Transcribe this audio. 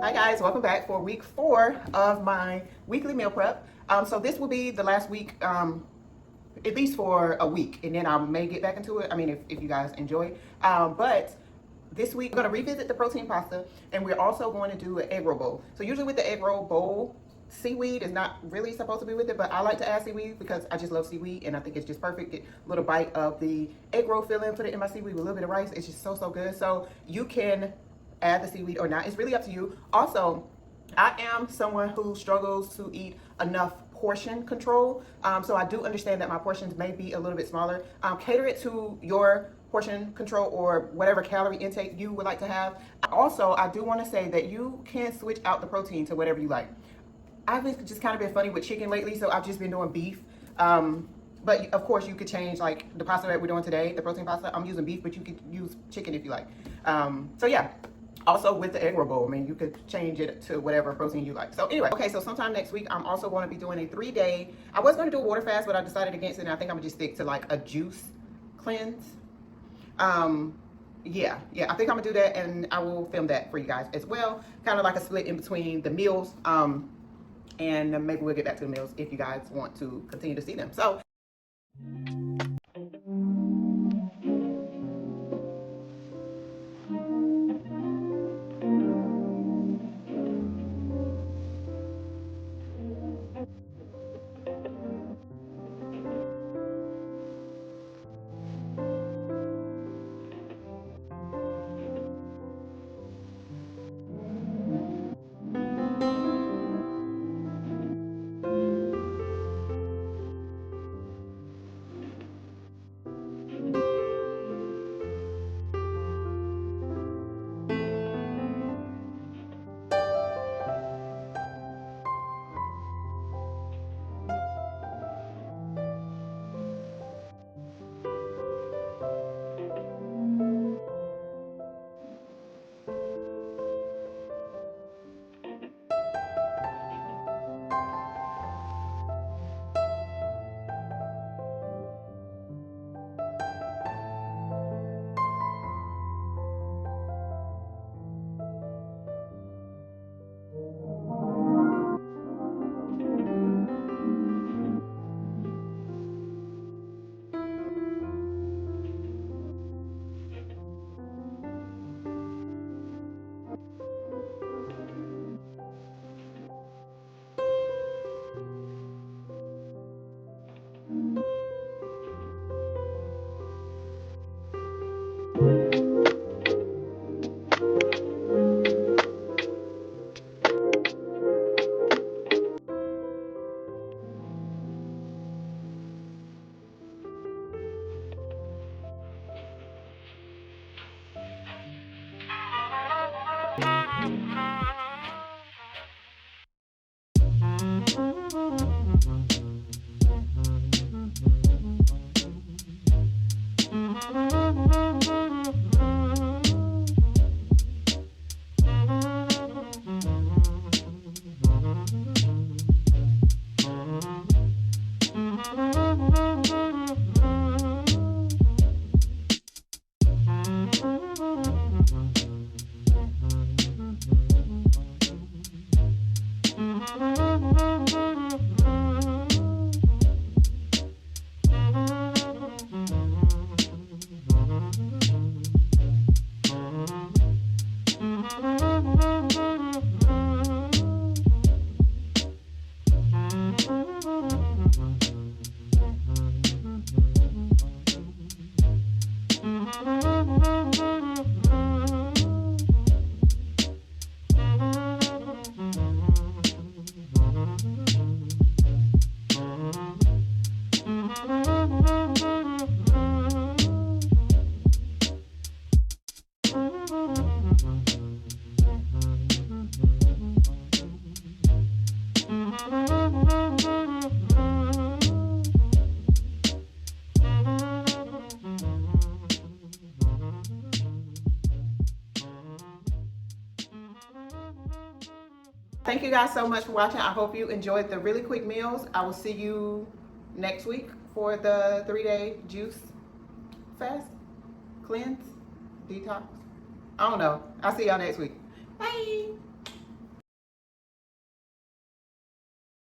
Hi guys, welcome back for week 4 of my weekly meal prep. So this will be the last week, at least for a week, and then I may get back into it. I mean, if you guys enjoy. But this week we're going to revisit the protein pasta, and we're also going to do an egg roll bowl. So usually with the egg roll bowl, seaweed is not really supposed to be with it, but I like to add seaweed because I just love seaweed, and I think it's just perfect. Get a little bite of the egg roll filling, put it in my seaweed with a little bit of rice. It's just so good. So you can add the seaweed or not. It's really up to you. Also, I am someone who struggles to eat enough portion control. So I do understand that my portions may be a little bit smaller. Cater it to your portion control or whatever calorie intake you would like to have. Also, I do want to say that you can switch out the protein to whatever you like. I've just kind of been funny with chicken lately, so I've just been doing beef. But of course, you could change, like the pasta that we're doing today, the protein pasta. I'm using beef, but you could use chicken if you like. So yeah. Also with the egg roll bowl, I mean, you could change it to whatever protein you like. So anyway, okay, so sometime next week, I'm also going to be doing a 3-day, I was going to do a water fast, but I decided against it, and I think I'm going to just stick to like a juice cleanse. Yeah, I think I'm going to do that, and I will film that for you guys as well. Kind of like a split in between the meals, and maybe we'll get back to the meals if you guys want to continue to see them. So thank you guys so much for watching. I hope you enjoyed the really quick meals. I will see you next week for the 3-day juice fast, cleanse, detox. I don't know. I'll see y'all next week. Bye.